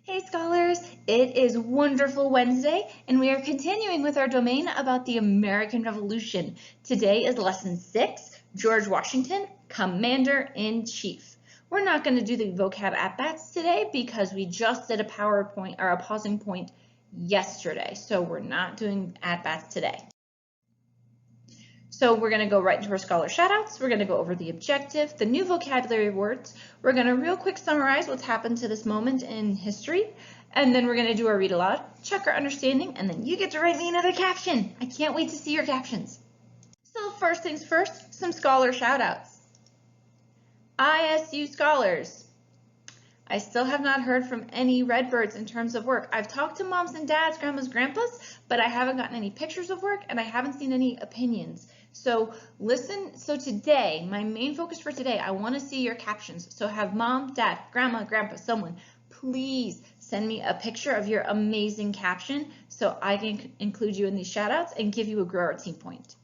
Hey scholars, it is Wonderful Wednesday and we are continuing with our domain about the American Revolution. Today is lesson 6, George Washington, Commander-in-Chief. We're not going to do the vocab at bats today because we just did a PowerPoint or a pausing point yesterday, so we're not doing at bats today. So we're going to go right into our scholar shoutouts. We're going to go over the objective, the new vocabulary words. We're going to real quick summarize what's happened to this moment in history. And then we're going to do our read aloud, check our understanding, and then you get to write me another caption. I can't wait to see your captions. So first things first, some scholar shoutouts. ISU scholars. I still have not heard from any Redbirds in terms of work. I've talked to moms and dads, grandmas, grandpas, but I haven't gotten any pictures of work and I haven't seen any opinions. So listen, so today, my main focus for today, I want to see your captions. So have mom, dad, grandma, grandpa, someone, please send me a picture of your amazing caption so I can include you in these shout outs and give you a Grow Our Team point.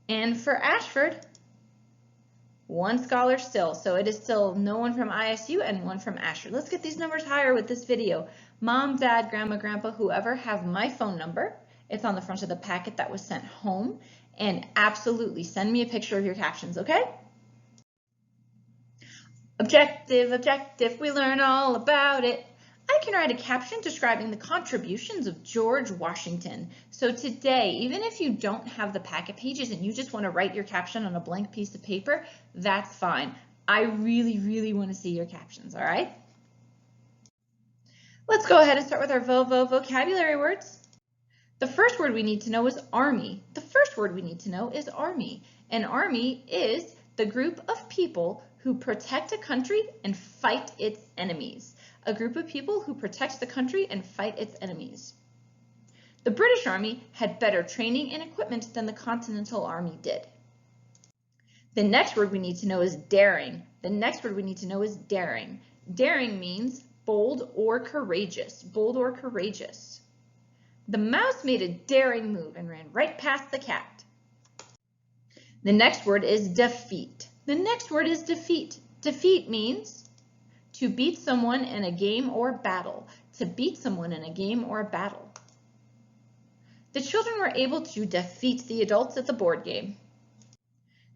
And for Ashford, one scholar still, so it is still no one from ISU and one from Ashford. Let's get these numbers higher with this video. Mom, dad, grandma, grandpa, whoever, have my phone number. It's on the front of the packet that was sent home. And absolutely send me a picture of your captions, okay? Objective, objective, we learn all about it. I can write a caption describing the contributions of George Washington. So today, even if you don't have the packet pages and you just want to write your caption on a blank piece of paper, that's fine. I really want to see your captions, all right? Let's go ahead and start with our vocabulary words. The first word we need to know is army. The first word we need to know is army. An army is the group of people who protect a country and fight its enemies. A group of people who protect the country and fight its enemies. The British Army had better training and equipment than the Continental Army did. The next word we need to know is daring. The next word we need to know is daring. Daring means bold or courageous. Bold or courageous. The mouse made a daring move and ran right past the cat. The next word is defeat. The next word is defeat. Defeat means to beat someone in a game or battle. To beat someone in a game or battle. The children were able to defeat the adults at the board game.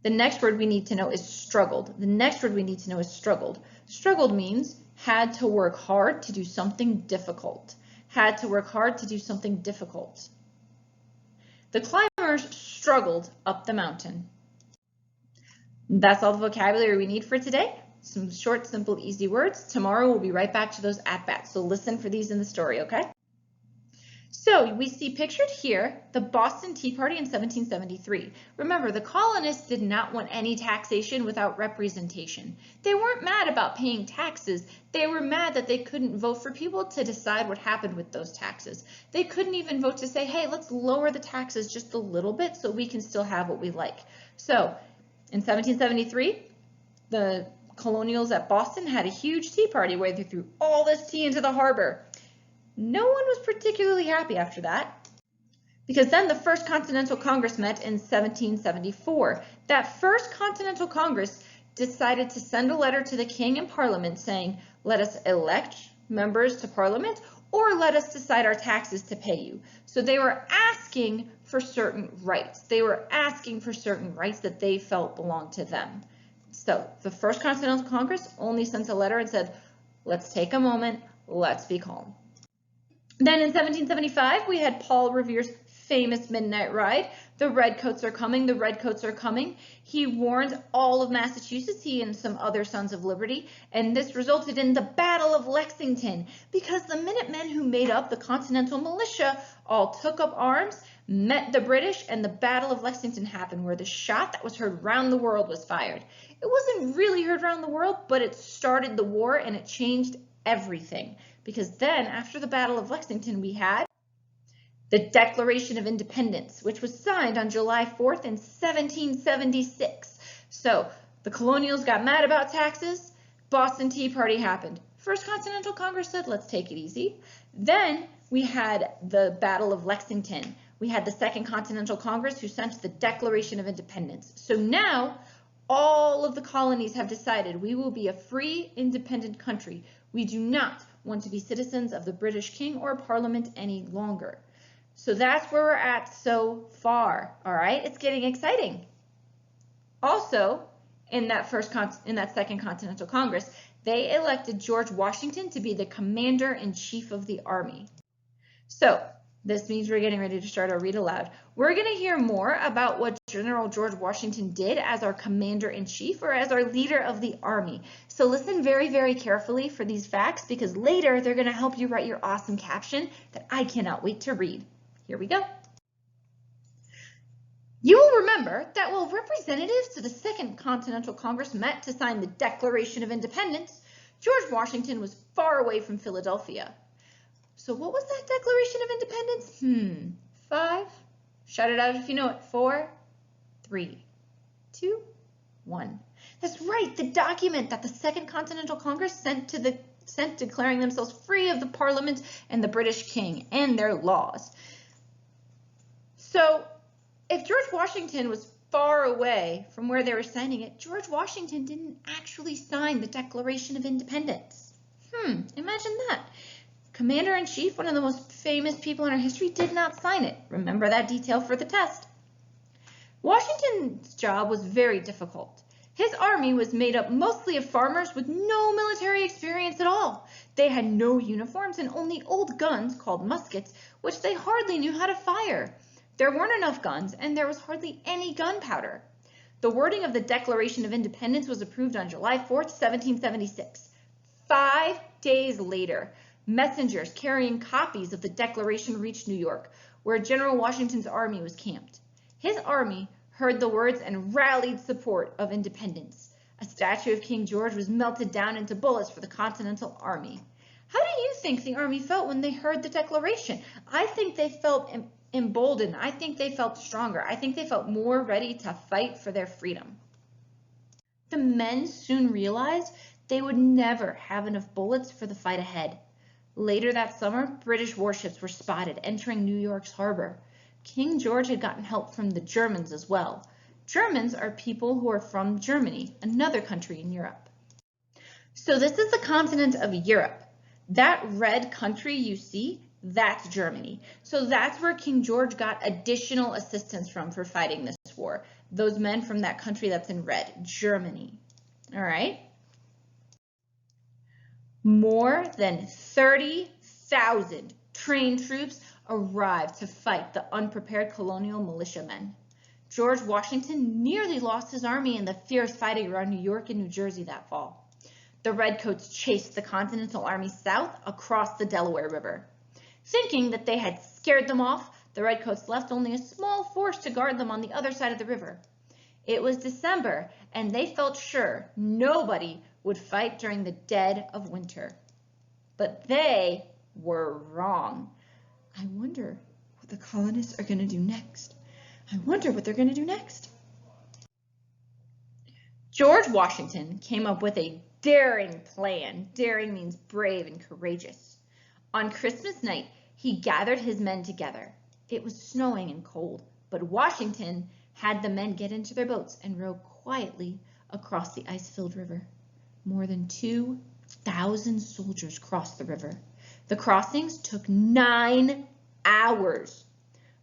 The next word we need to know is struggled. The next word we need to know is struggled. Struggled means had to work hard to do something difficult. Had to work hard to do something difficult. The climbers struggled up the mountain. That's all the vocabulary we need for today. Some short, simple, easy words. Tomorrow we'll be right back to those at-bats, so listen for these in the story, okay? So we see pictured here the Boston Tea Party in 1773. Remember, the colonists did not want any taxation without representation. They weren't mad about paying taxes. They were mad that they couldn't vote for people to decide what happened with those taxes. They couldn't even vote to say, hey, let's lower the taxes just a little bit so we can still have what we like. So in 1773, the colonials at Boston had a huge tea party where they threw all this tea into the harbor. No one was particularly happy after that, because then the First Continental Congress met in 1774. That First Continental Congress decided to send a letter to the King and Parliament saying, let us elect members to Parliament or let us decide our taxes to pay you. So they were asking for certain rights. They were asking for certain rights that they felt belonged to them. So the First Continental Congress only sent a letter and said, let's take a moment, let's be calm. Then in 1775, we had Paul Revere's famous midnight ride. The redcoats are coming, the redcoats are coming. He warned all of Massachusetts, he and some other Sons of Liberty, and this resulted in the Battle of Lexington because the Minutemen who made up the Continental Militia all took up arms, met the British, and the Battle of Lexington happened where the shot that was heard round the world was fired. It wasn't really heard round the world, but it started the war and it changed everything. Because then, after the Battle of Lexington, we had the Declaration of Independence, which was signed on July 4th in 1776. So the colonials got mad about taxes. Boston Tea Party happened. First Continental Congress said, let's take it easy. Then we had the Battle of Lexington. We had the Second Continental Congress who sent the Declaration of Independence. So now all of the colonies have decided we will be a free, independent country. We do not want to be citizens of the British King or Parliament any longer. So that's where we're at so far, all right? It's getting exciting. Also, in that Second Continental Congress, they elected George Washington to be the commander-in-chief of the army. So this means we're getting ready to start our read aloud. We're going to hear more about what General George Washington did as our commander-in-chief or as our leader of the army. So listen very, very carefully for these facts because later they're going to help you write your awesome caption that I cannot wait to read. Here we go. You will remember that while representatives to the Second Continental Congress met to sign the Declaration of Independence, George Washington was far away from Philadelphia. So what was that Declaration of Independence? 5. Shout it out if you know it. 4, 3, 2, 1. That's right, the document that the Second Continental Congress sent declaring themselves free of the Parliament and the British King and their laws. So if George Washington was far away from where they were signing it, George Washington didn't actually sign the Declaration of Independence. Imagine that. Commander-in-Chief, one of the most famous people in our history, did not sign it. Remember that detail for the test. Washington's job was very difficult. His army was made up mostly of farmers with no military experience at all. They had no uniforms and only old guns called muskets, which they hardly knew how to fire. There weren't enough guns, and there was hardly any gunpowder. The wording of the Declaration of Independence was approved on July 4th, 1776. 5 days later, messengers carrying copies of the Declaration reached New York, where General Washington's army was camped. His army heard the words and rallied support of independence. A statue of King George was melted down into bullets for the Continental Army. How do you think the army felt when they heard the Declaration? I think they felt emboldened. I think they felt stronger. I think they felt more ready to fight for their freedom. The men soon realized they would never have enough bullets for the fight ahead. Later that summer, British warships were spotted entering New York's harbor. King George had gotten help from the Germans as well. Germans are people who are from Germany, another country in Europe. So this is the continent of Europe. That red country you see, that's Germany. So that's where King George got additional assistance from for fighting this war. Those men from that country that's in red, Germany. All right. More than 30,000 trained troops arrived to fight the unprepared colonial militiamen. George Washington nearly lost his army in the fierce fighting around New York and New Jersey that fall. The Redcoats chased the Continental Army south across the Delaware River. Thinking that they had scared them off, the Redcoats left only a small force to guard them on the other side of the river. It was December, and they felt sure nobody would fight during the dead of winter. But they were wrong. I wonder what the colonists are going to do next. I wonder what they're going to do next. George Washington came up with a daring plan. Daring means brave and courageous. On Christmas night, he gathered his men together. It was snowing and cold, but Washington had the men get into their boats and row quietly across the ice-filled river. More than 2,000 soldiers crossed the river. The crossings took 9 hours.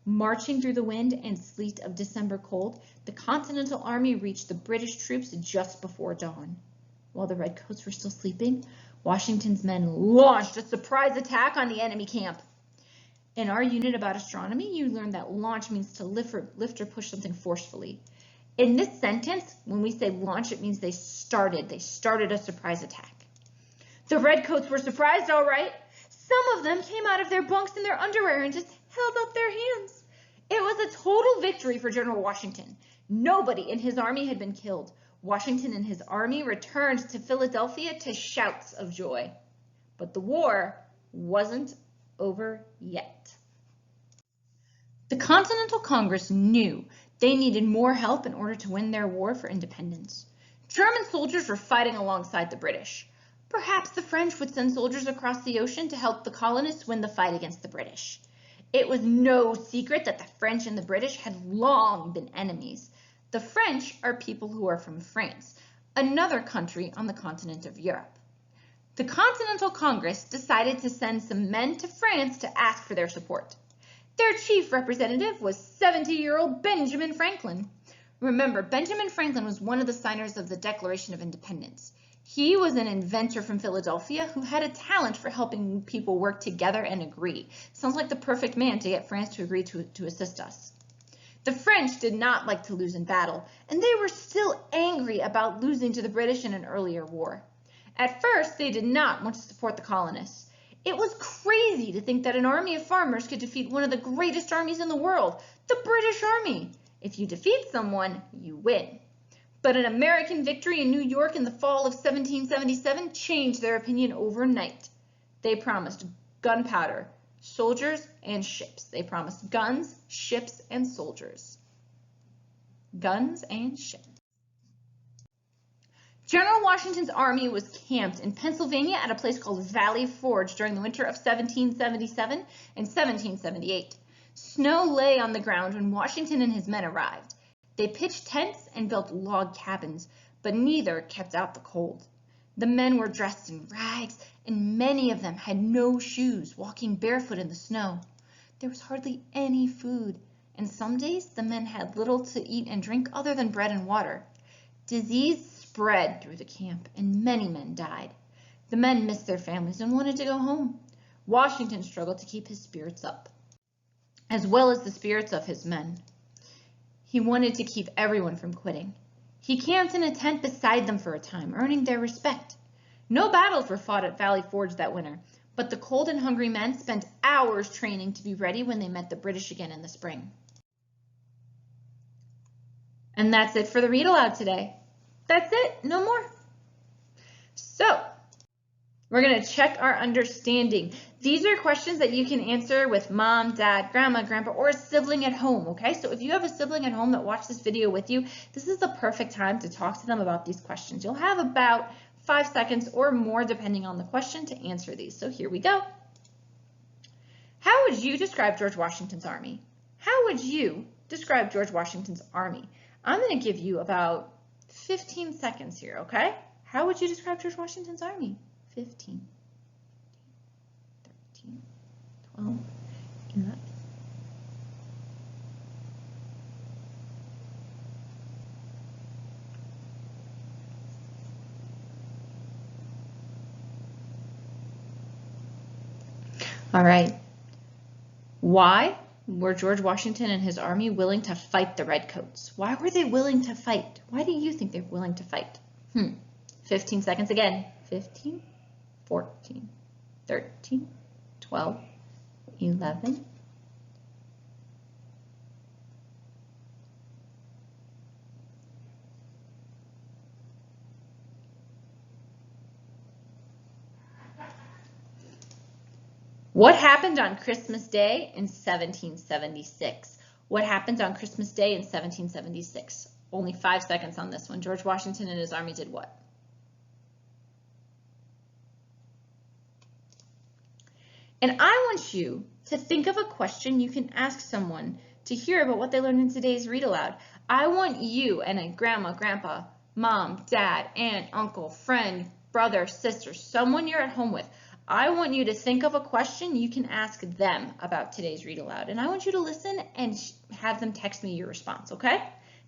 Marching through the wind and sleet of December cold, the Continental Army reached the British troops just before dawn. While the Redcoats were still sleeping, Washington's men launched a surprise attack on the enemy camp. In our unit about astronomy, you learned that launch means to lift or push something forcefully. In this sentence, when we say launch, it means they started a surprise attack. The Redcoats were surprised, all right. Some of them came out of their bunks in their underwear and just held up their hands. It was a total victory for General Washington. Nobody in his army had been killed. Washington and his army returned to Philadelphia to shouts of joy. But the war wasn't over yet. The Continental Congress knew they needed more help in order to win their war for independence. German soldiers were fighting alongside the British. Perhaps the French would send soldiers across the ocean to help the colonists win the fight against the British. It was no secret that the French and the British had long been enemies. The French are people who are from France, another country on the continent of Europe. the Continental Congress decided to send some men to France to ask for their support. Their chief representative was 70-year-old Benjamin Franklin. Remember, Benjamin Franklin was one of the signers of the Declaration of Independence. He was an inventor from Philadelphia who had a talent for helping people work together and agree. Sounds like the perfect man to get France to agree to assist us. The French did not like to lose in battle, and they were still angry about losing to the British in an earlier war. At first, they did not want to support the colonists. It was crazy to think that an army of farmers could defeat one of the greatest armies in the world, the British Army. If you defeat someone, you win. But an American victory in New York in the fall of 1777 changed their opinion overnight. They promised gunpowder, soldiers, and ships. They promised guns, ships, and soldiers. Guns and ships. General Washington's army was camped in Pennsylvania at a place called Valley Forge during the winter of 1777 and 1778. Snow lay on the ground when Washington and his men arrived. They pitched tents and built log cabins, but neither kept out the cold. The men were dressed in rags, and many of them had no shoes, walking barefoot in the snow. There was hardly any food, and some days the men had little to eat and drink other than bread and water. Disease spread through the camp, and many men died. The men missed their families and wanted to go home. Washington struggled to keep his spirits up, as well as the spirits of his men. He wanted to keep everyone from quitting. He camped in a tent beside them for a time, earning their respect. No battles were fought at Valley Forge that winter, but the cold and hungry men spent hours training to be ready when they met the British again in the spring. And that's it for the read aloud today. That's it, no more. So, we're going to check our understanding. These are questions that you can answer with mom, dad, grandma, grandpa, or a sibling at home, okay? So if you have a sibling at home that watched this video with you, this is the perfect time to talk to them about these questions. You'll have about 5 seconds or more, depending on the question, to answer these. So here we go. How would you describe George Washington's army? How would you describe George Washington's army? I'm going to give you about 15 seconds here, okay? How would you describe George Washington's army? 15, 13, 12, 11. All right. Why were George Washington and his army willing to fight the Redcoats? Why were they willing to fight? Why do you think they're willing to fight? 15 seconds again. 15, 14, 13, 12, 11. What happened on Christmas Day in 1776? What happened on Christmas Day in 1776? Only 5 seconds on this one. George Washington and his army did what? And I want you to think of a question you can ask someone to hear about what they learned in today's read aloud. I want you and a grandma, grandpa, mom, dad, aunt, uncle, friend, brother, sister, someone you're at home with. I want you to think of a question you can ask them about today's read aloud. And I want you to listen and have them text me your response, okay?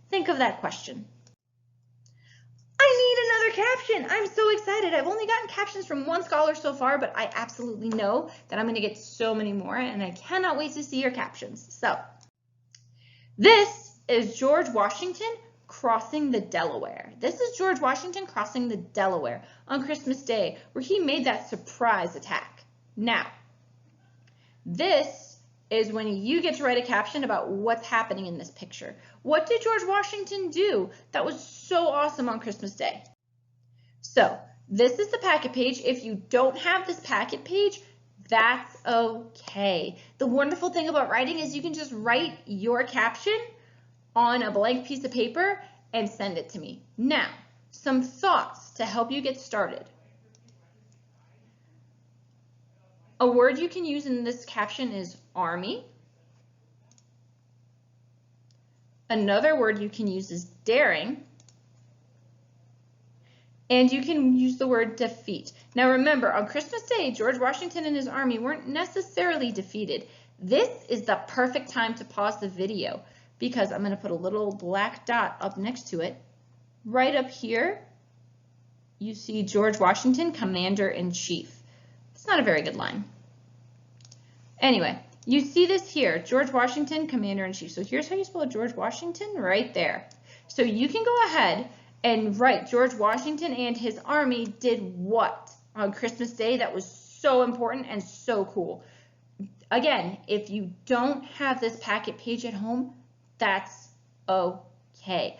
Think of that question. I need another caption. I'm so excited. I've only gotten captions from one scholar so far, but I absolutely know that I'm going to get so many more, and I cannot wait to see your captions. So, this is George Washington crossing the Delaware. This is George Washington crossing the Delaware on Christmas Day, where he made that surprise attack. Now, this is when you get to write a caption about what's happening in this picture. What did George Washington do that was so awesome on Christmas Day? So, this is the packet page. If you don't have this packet page, that's okay. The wonderful thing about writing is you can just write your caption on a blank piece of paper and send it to me. Now, some thoughts to help you get started. A word you can use in this caption is army. Another word you can use is daring. And you can use the word defeat. Now remember, on Christmas Day, George Washington and his army weren't necessarily defeated. This is the perfect time to pause the video because I'm going to put a little black dot up next to it. Right up here, you see George Washington, Commander-in-Chief. It's not a very good line. Anyway, you see this here, George Washington, Commander-in-Chief. So here's how you spell George Washington, right there. So you can go ahead and write George Washington and his army did what on Christmas Day that was so important and so cool. Again, if you don't have this packet page at home, that's okay.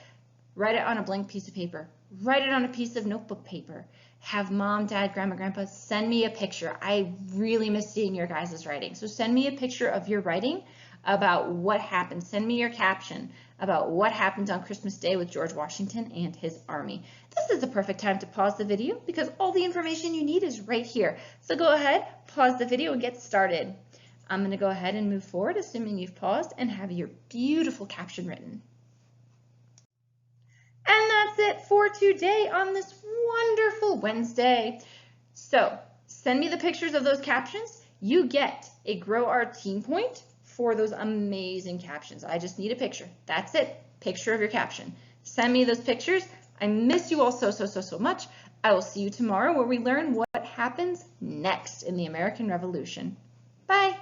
Write it on a blank piece of paper. Write it on a piece of notebook paper. Have mom, dad, grandma, grandpa send me a picture. I really miss seeing your guys' writing. So send me a picture of your writing about what happened. Send me your caption about what happened on Christmas Day with George Washington and his army. This is the perfect time to pause the video because all the information you need is right here. So go ahead, pause the video and get started. I'm going to go ahead and move forward, assuming you've paused, and have your beautiful caption written. And that's it for today on this wonderful Wednesday. So send me the pictures of those captions. You get a Grow Our Team point for those amazing captions. I just need a picture. That's it. Picture of your caption. Send me those pictures. I miss you all so much. I will see you tomorrow where we learn what happens next in the American Revolution. Bye.